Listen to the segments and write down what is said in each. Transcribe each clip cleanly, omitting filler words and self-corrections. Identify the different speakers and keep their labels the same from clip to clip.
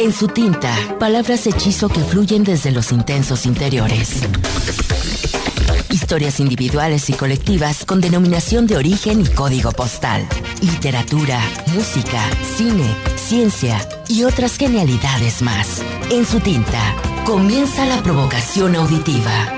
Speaker 1: En su tinta, palabras hechizo que fluyen desde los intensos interiores. Historias individuales y colectivas con denominación de origen y código postal. Literatura, música, cine, ciencia y otras genialidades más. En su tinta, comienza la provocación auditiva.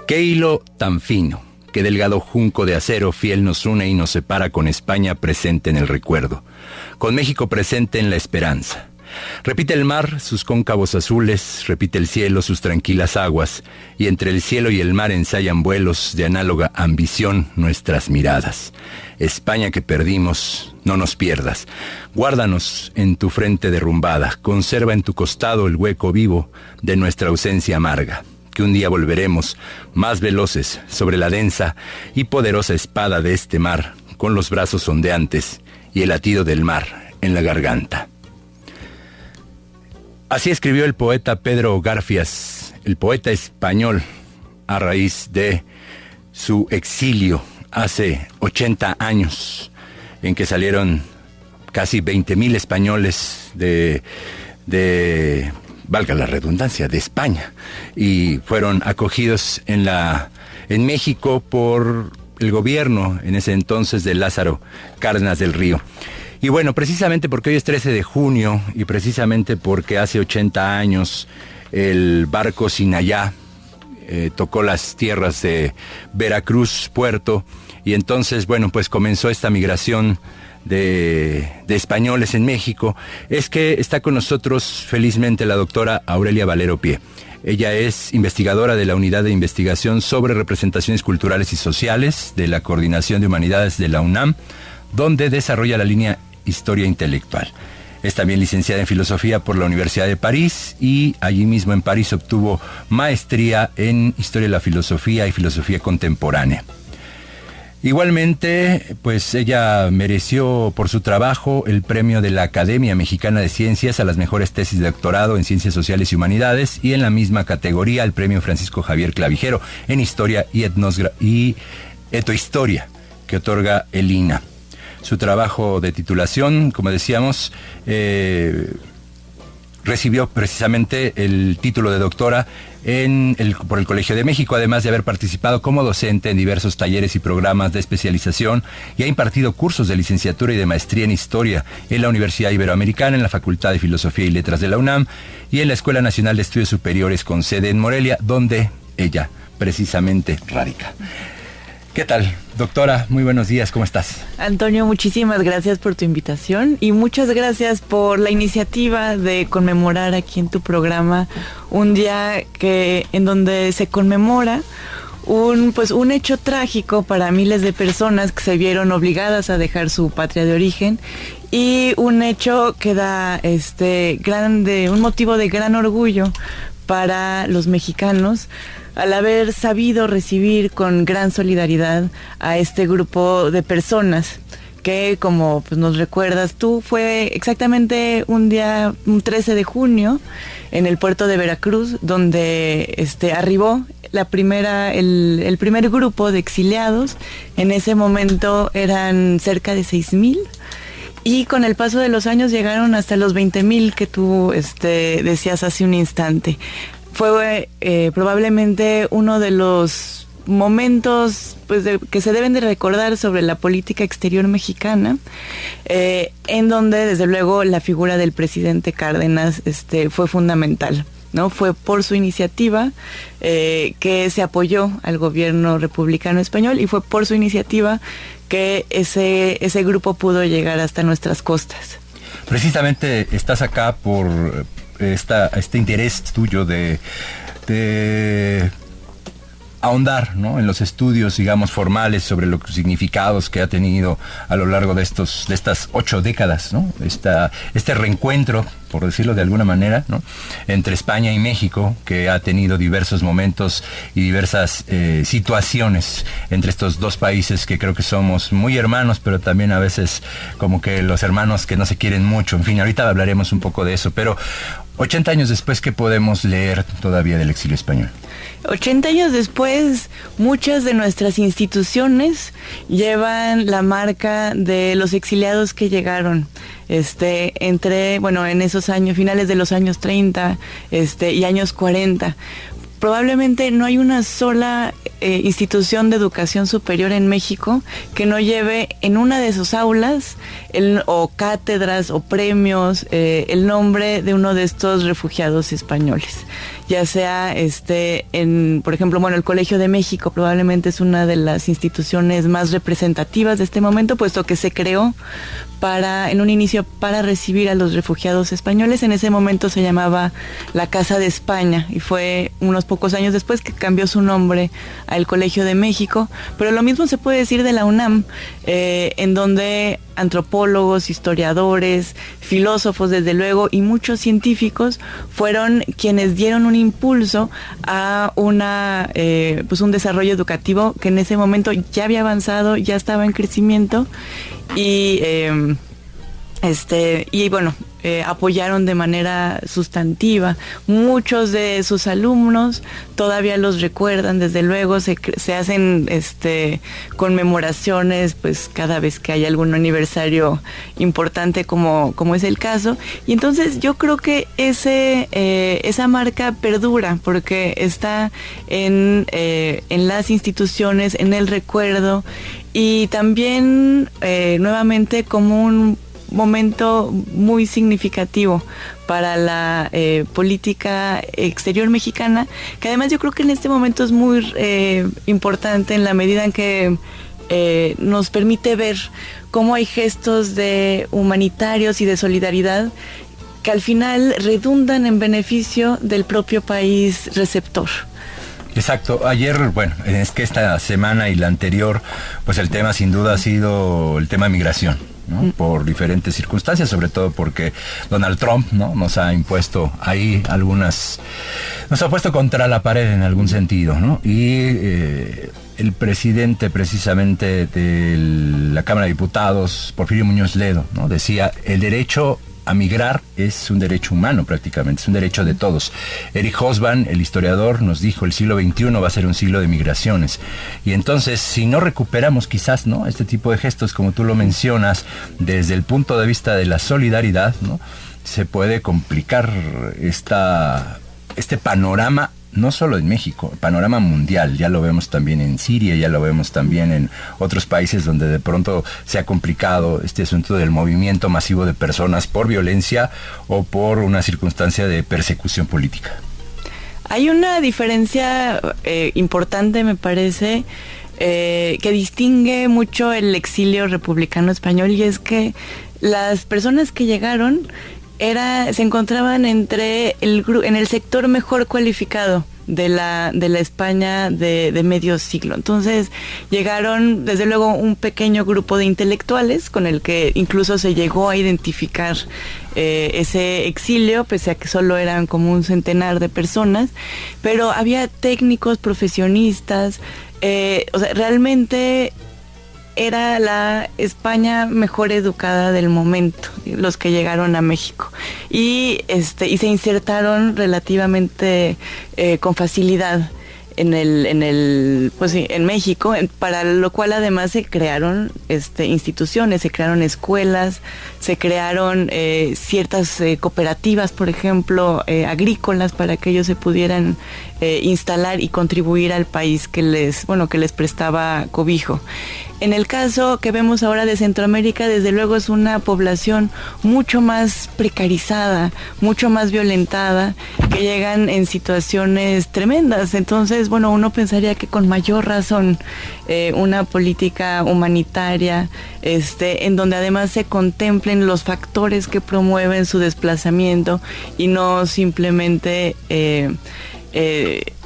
Speaker 2: Qué hilo tan fino, qué delgado junco de acero fiel nos une y nos separa con España presente en el recuerdo, con México presente en la esperanza. Repite el mar sus cóncavos azules, repite el cielo sus tranquilas aguas, y entre el cielo y el mar ensayan vuelos de análoga ambición nuestras miradas. España que perdimos, no nos pierdas. Guárdanos en tu frente derrumbada, conserva en tu costado el hueco vivo de nuestra ausencia amarga. Que un día volveremos, más veloces, sobre la densa y poderosa espada de este mar, con los brazos ondeantes y el latido del mar en la garganta. Así escribió el poeta Pedro Garfias, el poeta español, a raíz de su exilio hace 80 años, en que salieron casi 20,000 españoles de valga la redundancia, de España, y fueron acogidos en México por el gobierno en ese entonces de Lázaro Cárdenas del Río. Y bueno, precisamente porque hoy es 13 de junio y precisamente porque hace 80 años el barco Sinayá tocó las tierras de Veracruz, Puerto, y entonces, bueno, pues comenzó esta migración de españoles en México, es que está con nosotros felizmente la doctora Aurelia Valero Pie. Ella es investigadora de la Unidad de Investigación sobre Representaciones Culturales y Sociales de la Coordinación de Humanidades de la UNAM, donde desarrolla la línea Historia Intelectual. Es también licenciada en Filosofía por la Universidad de París y allí mismo en París obtuvo maestría en Historia de la Filosofía y Filosofía Contemporánea. Igualmente, pues ella mereció por su trabajo el premio de la Academia Mexicana de Ciencias a las mejores tesis de doctorado en Ciencias Sociales y Humanidades, y en la misma categoría el premio Francisco Javier Clavijero en Historia y Etohistoria, que otorga el INA. Su trabajo de titulación, como decíamos, recibió precisamente el título de doctora por el Colegio de México, además de haber participado como docente en diversos talleres y programas de especialización, y ha impartido cursos de licenciatura y de maestría en Historia en la Universidad Iberoamericana, en la Facultad de Filosofía y Letras de la UNAM y en la Escuela Nacional de Estudios Superiores con sede en Morelia, donde ella precisamente radica. ¿Qué tal, doctora? Muy buenos días, ¿cómo estás?
Speaker 3: Antonio, muchísimas gracias por tu invitación y muchas gracias por la iniciativa de conmemorar aquí en tu programa un día en donde se conmemora un hecho trágico para miles de personas que se vieron obligadas a dejar su patria de origen, y un hecho que da un motivo de gran orgullo para los mexicanos, al haber sabido recibir con gran solidaridad a este grupo de personas que, como pues nos recuerdas tú, fue exactamente un 13 de junio en el puerto de Veracruz, donde arribó el primer grupo de exiliados. En ese momento eran cerca de 6,000, y con el paso de los años llegaron hasta los 20,000 que tú decías hace un instante. Fue probablemente uno de los momentos que se deben de recordar sobre la política exterior mexicana, en donde desde luego la figura del presidente Cárdenas fue fundamental, ¿no? Fue por su iniciativa que se apoyó al gobierno republicano español, y fue por su iniciativa que ese grupo pudo llegar hasta nuestras costas.
Speaker 2: Precisamente estás acá por este interés tuyo de ahondar, ¿no?, en los estudios, digamos, formales sobre los significados que ha tenido a lo largo de estas 8 décadas, ¿no? Este reencuentro por decirlo de alguna manera, ¿no? Entre España y México, que ha tenido diversos momentos y diversas situaciones entre estos dos países que creo que somos muy hermanos, pero también a veces como que los hermanos que no se quieren mucho. En fin, ahorita hablaremos un poco de eso, pero 80 años después, ¿qué podemos leer todavía del exilio español?
Speaker 3: 80 años después, muchas de nuestras instituciones llevan la marca de los exiliados que llegaron, en esos años, finales de los años 30, y años 40. Probablemente no hay una sola institución de educación superior en México que no lleve en una de sus aulas o cátedras o premios el nombre de uno de estos refugiados españoles. Ya sea, por ejemplo, el Colegio de México probablemente es una de las instituciones más representativas de este momento, puesto que se creó en un inicio para recibir a los refugiados españoles. En ese momento se llamaba la Casa de España y fue unos pocos años después que cambió su nombre al Colegio de México, pero lo mismo se puede decir de la UNAM, en donde antropólogos, historiadores, filósofos desde luego y muchos científicos fueron quienes dieron un impulso a un desarrollo educativo que en ese momento ya había avanzado, ya estaba en crecimiento y apoyaron de manera sustantiva. Muchos de sus alumnos todavía los recuerdan, desde luego se hacen conmemoraciones pues cada vez que hay algún aniversario importante como es el caso, y entonces yo creo que esa marca perdura porque está en las instituciones, en el recuerdo, y también nuevamente como un momento muy significativo para la política exterior mexicana, que además yo creo que en este momento es muy importante en la medida en que nos permite ver cómo hay gestos de humanitarios y de solidaridad que al final redundan en beneficio del propio país receptor.
Speaker 2: Exacto. Ayer, es que esta semana y la anterior, pues el tema sin duda ha sido el tema migración, ¿no? Por diferentes circunstancias, sobre todo porque Donald Trump, ¿no? Nos ha impuesto ahí nos ha puesto contra la pared en algún sentido, ¿no? Y el presidente precisamente de la Cámara de Diputados, Porfirio Muñoz Ledo, ¿no? Decía, el derecho a migrar es un derecho humano prácticamente, es un derecho de todos. Eric Hobsbawm, el historiador, nos dijo, el siglo XXI va a ser un siglo de migraciones. Y entonces, si no recuperamos quizás, ¿no?, este tipo de gestos, como tú lo mencionas, desde el punto de vista de la solidaridad, ¿no?, se puede complicar este panorama, no solo en México, el panorama mundial. Ya lo vemos también en Siria, ya lo vemos también en otros países donde de pronto se ha complicado este asunto del movimiento masivo de personas por violencia o por una circunstancia de persecución política.
Speaker 3: Hay una diferencia importante, me parece, que distingue mucho el exilio republicano español, y es que las personas que llegaron se encontraban en el sector mejor cualificado de la España de medio siglo. Entonces llegaron desde luego un pequeño grupo de intelectuales con el que incluso se llegó a identificar ese exilio, pese a que solo eran como un centenar de personas, pero había técnicos, profesionistas, realmente era la España mejor educada del momento, los que llegaron a México, y se insertaron relativamente con facilidad en México, para lo cual además se crearon instituciones, se crearon escuelas, se crearon ciertas cooperativas, por ejemplo, agrícolas, para que ellos se pudieran instalar y contribuir al país que les prestaba cobijo. En el caso que vemos ahora de Centroamérica, desde luego es una población mucho más precarizada, mucho más violentada, que llegan en situaciones tremendas. Entonces, uno pensaría que con mayor razón una política humanitaria, en donde además se contemplen los factores que promueven su desplazamiento y no simplemente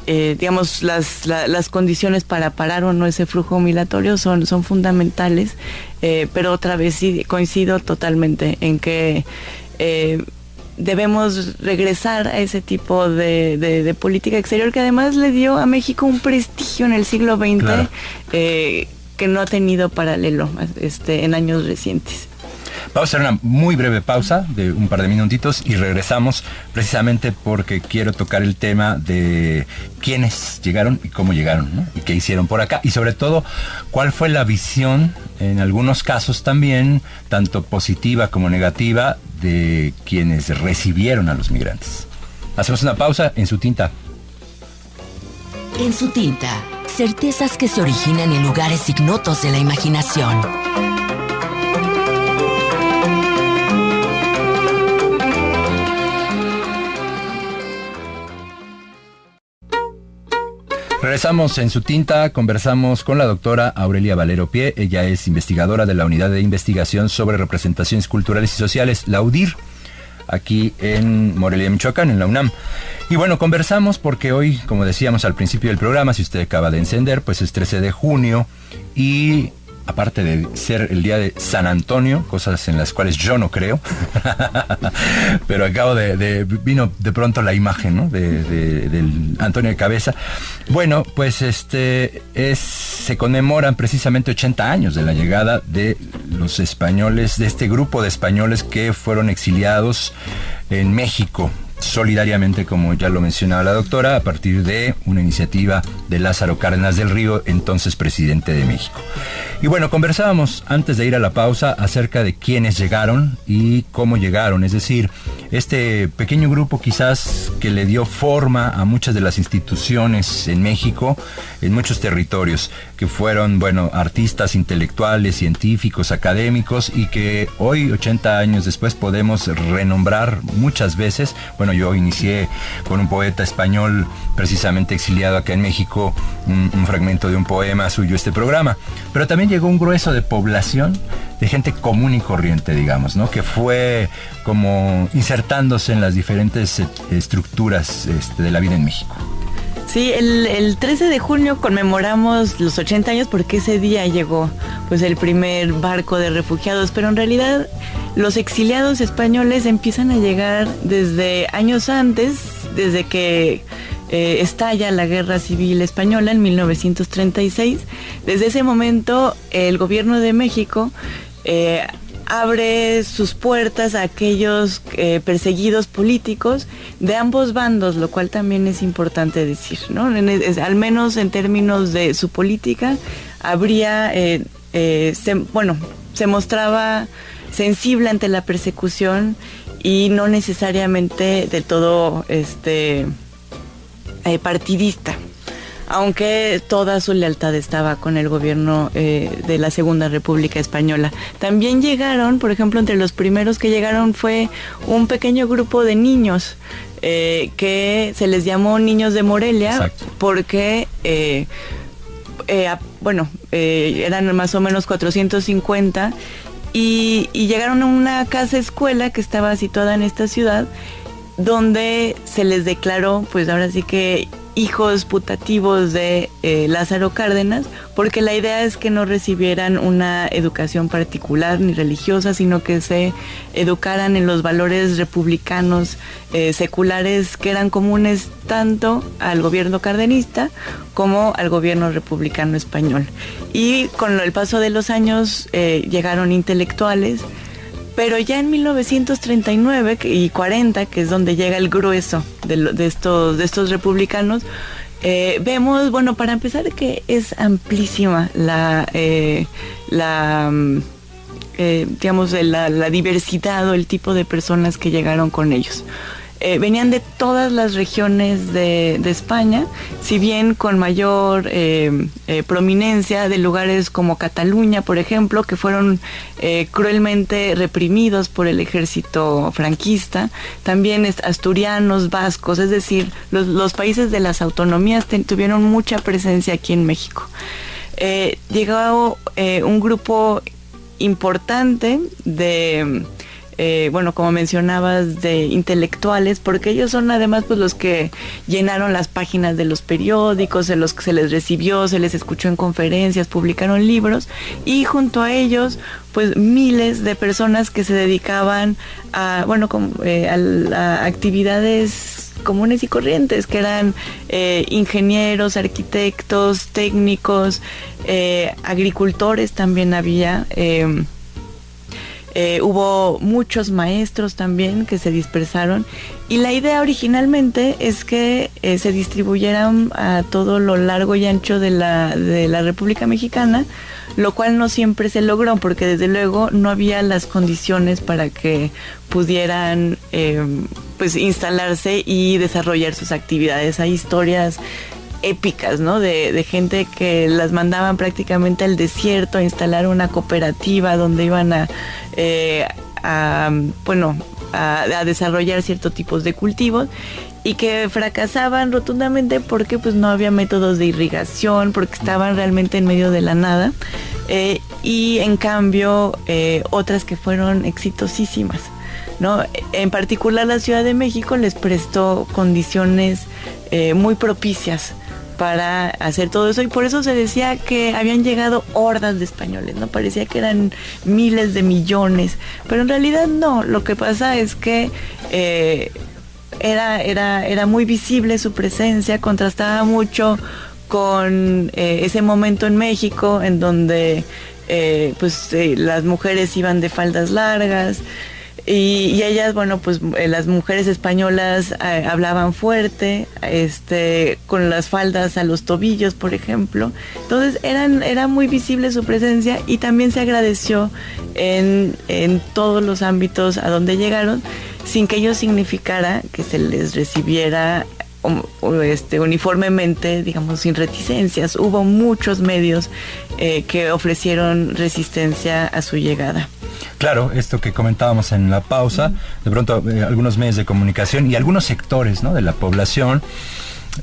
Speaker 3: las condiciones para parar o no ese flujo migratorio son fundamentales, pero otra vez sí coincido totalmente en que debemos regresar a ese tipo de política exterior que además le dio a México un prestigio en el siglo XX, claro, que no ha tenido paralelo en años recientes.
Speaker 2: Vamos a hacer una muy breve pausa de un par de minutitos y regresamos precisamente porque quiero tocar el tema de quiénes llegaron y cómo llegaron, ¿no? Y qué hicieron por acá y sobre todo cuál fue la visión, en algunos casos también, tanto positiva como negativa, de quienes recibieron a los migrantes. Hacemos una pausa en Su Tinta.
Speaker 1: En Su Tinta, certezas que se originan en lugares ignotos de la imaginación.
Speaker 2: Regresamos en Su Tinta, conversamos con la doctora Aurelia Valero Pie. Ella es investigadora de la Unidad de Investigación sobre Representaciones Culturales y Sociales, la UDIR, aquí en Morelia, Michoacán, en la UNAM. Y bueno, conversamos porque hoy, como decíamos al principio del programa, si usted acaba de encender, pues es 13 de junio y aparte de ser el día de San Antonio, cosas en las cuales yo no creo, pero vino de pronto la imagen, ¿no? del Antonio de Cabeza. Bueno, pues se conmemoran precisamente 80 años de la llegada de los españoles, de este grupo de españoles que fueron exiliados en México, solidariamente, como ya lo mencionaba la doctora, a partir de una iniciativa de Lázaro Cárdenas del Río, entonces presidente de México. Y bueno, conversábamos antes de ir a la pausa acerca de quiénes llegaron y cómo llegaron, es decir, este pequeño grupo quizás que le dio forma a muchas de las instituciones en México, en muchos territorios, que fueron, bueno, artistas, intelectuales, científicos, académicos, y que hoy, 80 años después, podemos renombrar muchas veces. Bueno, yo inicié con un poeta español precisamente exiliado acá en México, un fragmento de un poema suyo, este programa, pero también llegó un grueso de población, de gente común y corriente, digamos, ¿no? Que fue como insertándose en las diferentes estructuras de la vida en México.
Speaker 3: Sí, el 13 de junio conmemoramos los 80 años porque ese día llegó pues el primer barco de refugiados, pero en realidad los exiliados españoles empiezan a llegar desde años antes, desde que estalla la Guerra Civil Española en 1936. Desde ese momento el gobierno de México abre sus puertas a aquellos perseguidos políticos de ambos bandos, lo cual también es importante decir, ¿no? Al menos en términos de su política, habría, se mostraba sensible ante la persecución y no necesariamente del todo partidista, aunque toda su lealtad estaba con el gobierno de la Segunda República Española. También llegaron, por ejemplo, entre los primeros que llegaron fue un pequeño grupo de niños que se les llamó Niños de Morelia. Exacto. Porque eran más o menos 450 y llegaron a una casa escuela que estaba situada en esta ciudad, donde se les declaró, pues ahora sí que hijos putativos de Lázaro Cárdenas, porque la idea es que no recibieran una educación particular ni religiosa, sino que se educaran en los valores republicanos seculares que eran comunes tanto al gobierno cardenista como al gobierno republicano español. Y con el paso de los años llegaron intelectuales, pero ya en 1939 y 40, que es donde llega el grueso de estos republicanos, vemos, bueno, para empezar, que es amplísima la diversidad o el tipo de personas que llegaron con ellos. Venían de todas las regiones de España, si bien con mayor prominencia de lugares como Cataluña, por ejemplo, que fueron cruelmente reprimidos por el ejército franquista, también asturianos, vascos, es decir, los países de las autonomías tuvieron mucha presencia aquí en México. Llegó un grupo importante de como mencionabas, de intelectuales, porque ellos son además pues los que llenaron las páginas de los periódicos, de los que se les recibió, se les escuchó en conferencias, publicaron libros, y junto a ellos pues miles de personas que se dedicaban a actividades comunes y corrientes, que eran ingenieros, arquitectos, técnicos, agricultores también había. Hubo muchos maestros también que se dispersaron, y la idea originalmente es que se distribuyeran a todo lo largo y ancho de la República Mexicana, lo cual no siempre se logró, porque desde luego no había las condiciones para que pudieran instalarse y desarrollar sus actividades. Hay historias épicas, ¿no? De gente que las mandaban prácticamente al desierto a instalar una cooperativa donde iban a desarrollar ciertos tipos de cultivos, y que fracasaban rotundamente porque pues no había métodos de irrigación, porque estaban realmente en medio de la nada, y en cambio otras que fueron exitosísimas, ¿no? En particular la Ciudad de México les prestó condiciones muy propicias para hacer todo eso, y por eso se decía que habían llegado hordas de españoles, ¿no? Parecía que eran miles de millones, pero en realidad no. Lo que pasa es que era muy visible su presencia, contrastaba mucho con ese momento en México en donde las mujeres iban de faldas largas, y ellas, las mujeres españolas hablaban fuerte, con las faldas a los tobillos, por ejemplo. Entonces era muy visible su presencia, y también se agradeció en todos los ámbitos a donde llegaron, sin que ello significara que se les recibiera uniformemente, digamos, sin reticencias. Hubo muchos medios que ofrecieron resistencia a su llegada.
Speaker 2: Claro, esto que comentábamos en la pausa, de pronto algunos medios de comunicación y algunos sectores, ¿no?, de la población,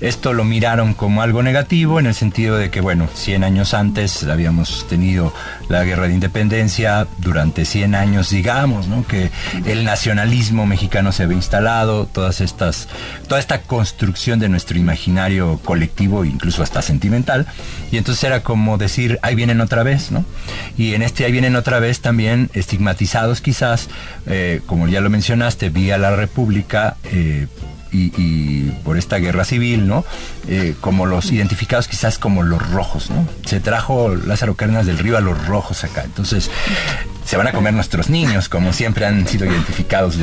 Speaker 2: esto lo miraron como algo negativo, en el sentido de que, 100 años antes habíamos tenido la guerra de independencia, durante 100 años, digamos, ¿no?, que el nacionalismo mexicano se había instalado, toda esta construcción de nuestro imaginario colectivo, incluso hasta sentimental, y entonces era como decir, ahí vienen otra vez, ¿no? Y en ahí vienen otra vez también estigmatizados quizás, como ya lo mencionaste, vía la República, y por esta guerra civil, ¿no? Como los identificados quizás como los rojos, ¿no? Se trajo Lázaro Cárdenas del Río a los rojos acá. Entonces, se van a comer nuestros niños, como siempre han sido identificados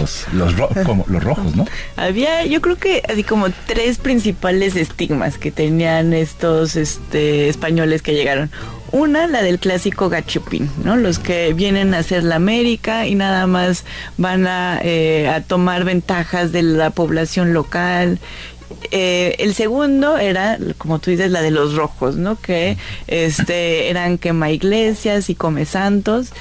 Speaker 2: como los rojos, ¿no?
Speaker 3: Había, yo creo que así como 3 principales estigmas que tenían estos españoles que llegaron. Una, la del clásico gachupín, ¿no? Los que vienen a hacer la América y nada más van a tomar ventajas de la población local. El segundo era, como tú dices, la de los rojos, ¿no? Que eran quema iglesias y come santos,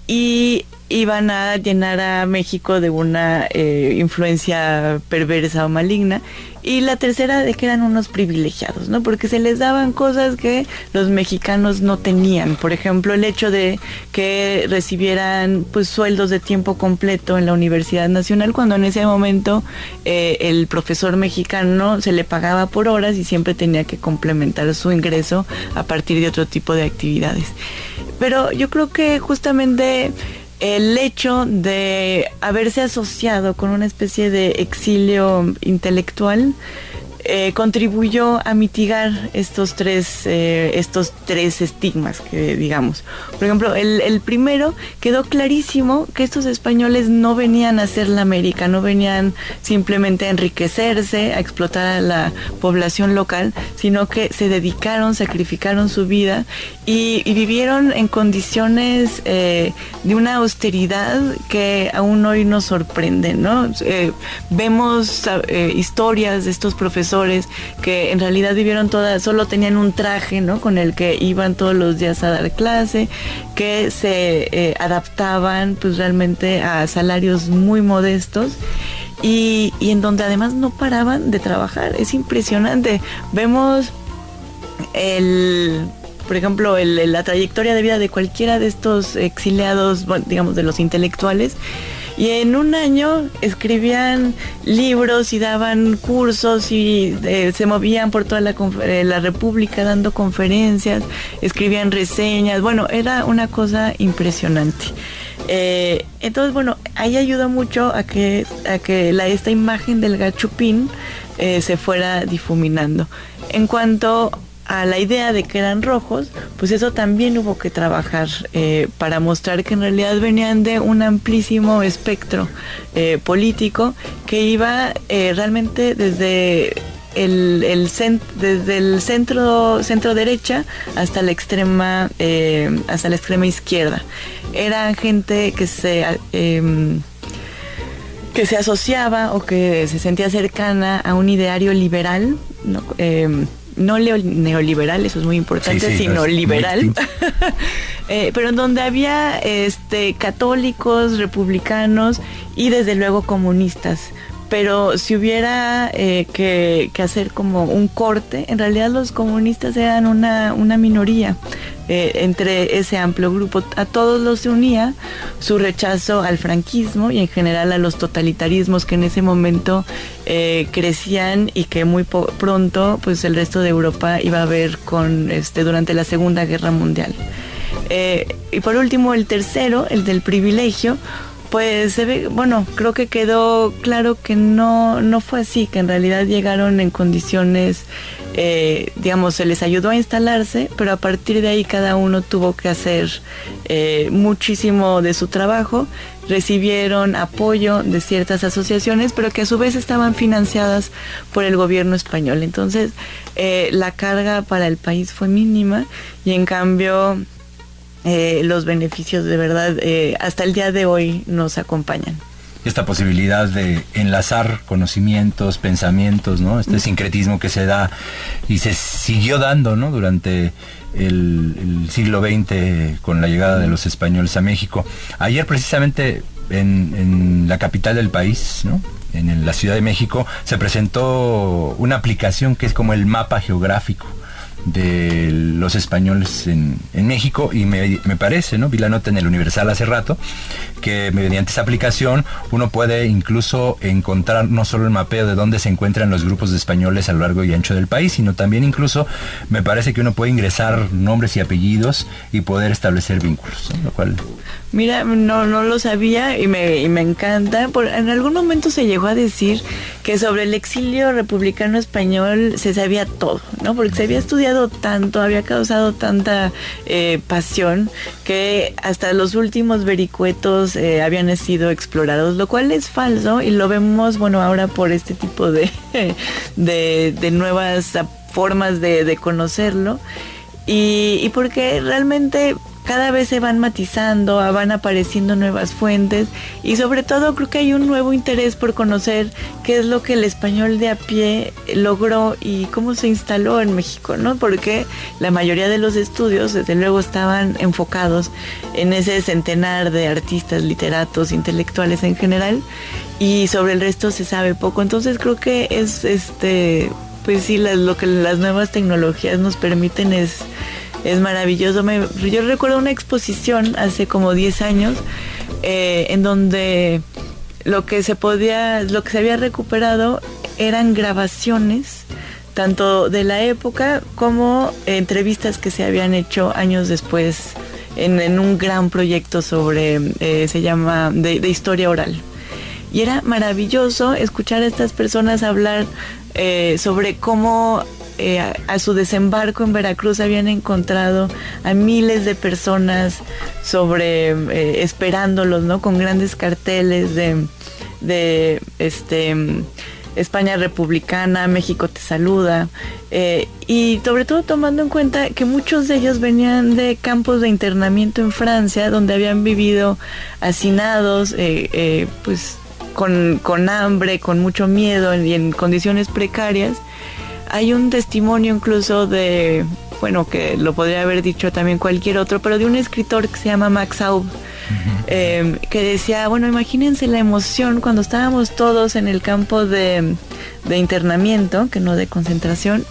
Speaker 3: y iban a llenar a México de una influencia perversa o maligna. Y la tercera, de que eran unos privilegiados, ¿no? Porque se les daban cosas que los mexicanos no tenían. Por ejemplo, el hecho de que recibieran sueldos de tiempo completo en la Universidad Nacional, cuando en ese momento el profesor mexicano se le pagaba por horas y siempre tenía que complementar su ingreso a partir de otro tipo de actividades. Pero yo creo que justamente el hecho de haberse asociado con una especie de exilio intelectual contribuyó a mitigar estos tres estigmas que digamos. Por ejemplo, el primero, quedó clarísimo que estos españoles no venían a hacer la América, no venían simplemente a enriquecerse, a explotar a la población local, sino que se dedicaron, sacrificaron su vida y vivieron en condiciones de una austeridad que aún hoy nos sorprende, ¿no? Vemos historias de estos profesores que en realidad vivieron solo tenían un traje, ¿no?, con el que iban todos los días a dar clase, que se adaptaban realmente a salarios muy modestos, y en donde además no paraban de trabajar. Es impresionante. Vemos por ejemplo, la trayectoria de vida de cualquiera de estos exiliados, bueno, digamos, de los intelectuales. Y en un año escribían libros y daban cursos y se movían por toda la República dando conferencias, escribían reseñas. Bueno, era una cosa impresionante. Entonces, bueno, ahí ayudó mucho a que esta imagen del gachupín se fuera difuminando. En cuanto a la idea de que eran rojos, pues eso también hubo que trabajar para mostrar que en realidad venían de un amplísimo espectro político que iba realmente desde el centro derecha hasta la extrema izquierda. Eran gente que se asociaba o que se sentía cercana a un ideario liberal, ¿no? No neoliberal, eso es muy importante, sino liberal, pero en donde había católicos, republicanos y desde luego comunistas. Pero si hubiera que hacer como un corte, en realidad los comunistas eran una minoría entre ese amplio grupo. A todos los unía su rechazo al franquismo y en general a los totalitarismos que en ese momento crecían y que muy pronto pues el resto de Europa iba a ver durante la Segunda Guerra Mundial. Y por último, el tercero, el del privilegio, pues se ve, bueno, creo que quedó claro que no fue así, que en realidad llegaron en condiciones, digamos, se les ayudó a instalarse, pero a partir de ahí cada uno tuvo que hacer muchísimo de su trabajo, recibieron apoyo de ciertas asociaciones, pero que a su vez estaban financiadas por el gobierno español. Entonces, la carga para el país fue mínima y en cambio los beneficios de verdad hasta el día de hoy nos acompañan.
Speaker 2: Esta posibilidad de enlazar conocimientos, pensamientos, ¿no? Este sincretismo que se da y se siguió dando, ¿no? Durante el siglo XX con la llegada de los españoles a México. Ayer precisamente en la capital del país, ¿no? En la Ciudad de México se presentó una aplicación que es como el mapa geográfico de los españoles en México y me parece, ¿no? Vi la nota en el Universal hace rato, que mediante esa aplicación uno puede incluso encontrar no solo el mapeo de dónde se encuentran los grupos de españoles a lo largo y ancho del país, sino también incluso me parece que uno puede ingresar nombres y apellidos y poder establecer vínculos, ¿no? Lo cual...
Speaker 3: Mira, no lo sabía y me encanta. En algún momento se llegó a decir que sobre el exilio republicano español se sabía todo, ¿no? Porque se había estudiado tanto, había causado tanta pasión que hasta los últimos vericuetos habían sido explorados, lo cual es falso y lo vemos, bueno, ahora por este tipo de nuevas formas de conocerlo y porque realmente cada vez se van matizando, van apareciendo nuevas fuentes y sobre todo creo que hay un nuevo interés por conocer qué es lo que el español de a pie logró y cómo se instaló en México, ¿no? Porque la mayoría de los estudios desde luego estaban enfocados en ese centenar de artistas, literatos, intelectuales en general y sobre el resto se sabe poco. Entonces creo que es pues sí, lo que las nuevas tecnologías nos permiten es maravilloso. Yo recuerdo una exposición hace como 10 años en donde lo que se había recuperado eran grabaciones tanto de la época como entrevistas que se habían hecho años después en un gran proyecto sobre se llama de historia oral. Y era maravilloso escuchar a estas personas hablar sobre cómo a su desembarco en Veracruz habían encontrado a miles de personas esperándolos, ¿no? Con grandes carteles de España republicana, México te saluda, y sobre todo tomando en cuenta que muchos de ellos venían de campos de internamiento en Francia, donde habían vivido hacinados, pues con hambre, con mucho miedo y en condiciones precarias. Hay un testimonio incluso que lo podría haber dicho también cualquier otro, pero de un escritor que se llama Max Aub, que decía, bueno, imagínense la emoción cuando estábamos todos en el campo de internamiento, que no de concentración,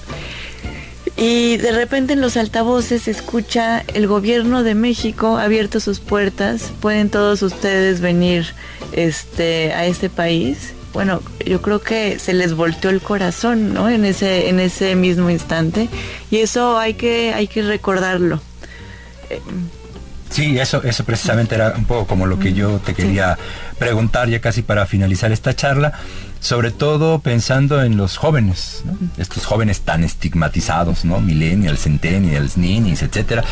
Speaker 3: Y de repente en los altavoces se escucha: el gobierno de México ha abierto sus puertas, pueden todos ustedes venir a este país. Bueno, yo creo que se les volteó el corazón, ¿no? En ese mismo instante, y eso hay que recordarlo.
Speaker 2: Sí, eso precisamente era un poco como lo que yo te quería preguntar ya casi para finalizar esta charla, sobre todo pensando en los jóvenes, ¿no? Estos jóvenes tan estigmatizados, ¿no? Millennials, centennials, ninis, etcétera.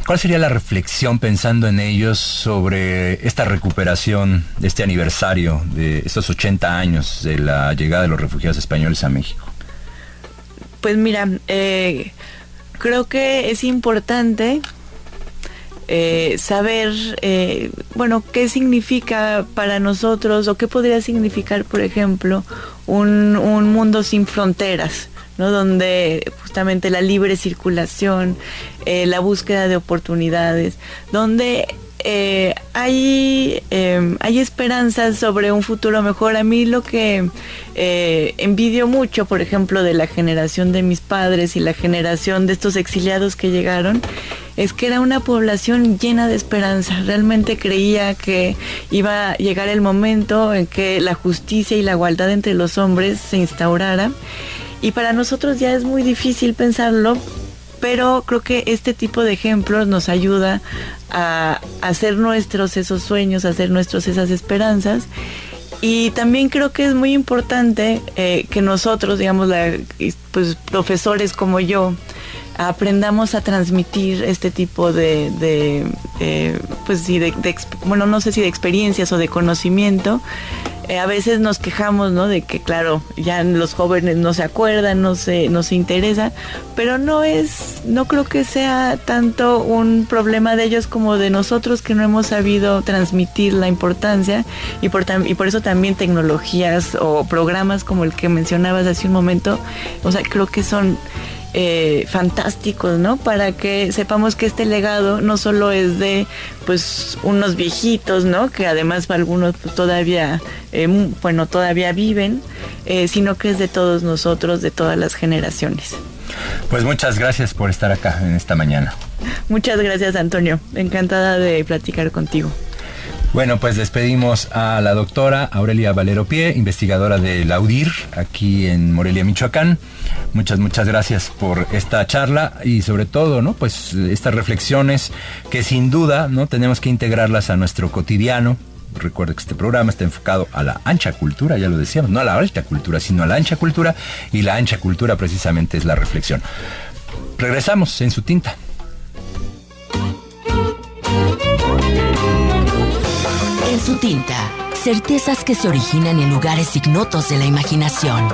Speaker 2: ¿Cuál sería la reflexión pensando en ellos sobre esta recuperación de este aniversario de estos 80 años de la llegada de los refugiados españoles a México?
Speaker 3: Pues mira, creo que es importante saber, qué significa para nosotros, o qué podría significar, por ejemplo, un mundo sin fronteras, ¿no? Donde justamente la libre circulación, la búsqueda de oportunidades, donde hay esperanzas sobre un futuro mejor. A mí lo que envidio mucho, por ejemplo, de la generación de mis padres y la generación de estos exiliados que llegaron, es que era una población llena de esperanza. Realmente creía que iba a llegar el momento en que la justicia y la igualdad entre los hombres se instaurara. Y para nosotros ya es muy difícil pensarlo, pero creo que este tipo de ejemplos nos ayuda a hacer nuestros esos sueños, a hacer nuestros esas esperanzas. Y también creo que es muy importante que nosotros, digamos, pues profesores como yo, aprendamos a transmitir este tipo no sé si de experiencias o de conocimiento. A veces nos quejamos, ¿no? De que, claro, ya los jóvenes no se acuerdan, no se interesa, pero no creo que sea tanto un problema de ellos como de nosotros, que no hemos sabido transmitir la importancia, y por eso también tecnologías o programas como el que mencionabas hace un momento, o sea, creo que son fantásticos, ¿no? Para que sepamos que este legado no solo es de pues unos viejitos, ¿no? Que además algunos pues, todavía viven, sino que es de todos nosotros, de todas las generaciones.
Speaker 2: Pues muchas gracias por estar acá en esta mañana.
Speaker 3: Muchas gracias, Antonio. Encantada de platicar contigo.
Speaker 2: Bueno, pues despedimos a la doctora Aurelia Valero Pie, investigadora de la UDIR, aquí en Morelia, Michoacán. Muchas gracias por esta charla y sobre todo, ¿no? Pues estas reflexiones que sin duda, ¿no? Tenemos que integrarlas a nuestro cotidiano. Recuerda que este programa está enfocado a la ancha cultura, ya lo decíamos, no a la alta cultura, sino a la ancha cultura, y la ancha cultura precisamente es la reflexión. Regresamos en Su Tinta.
Speaker 1: En Su Tinta, certezas que se originan en lugares ignotos de la imaginación.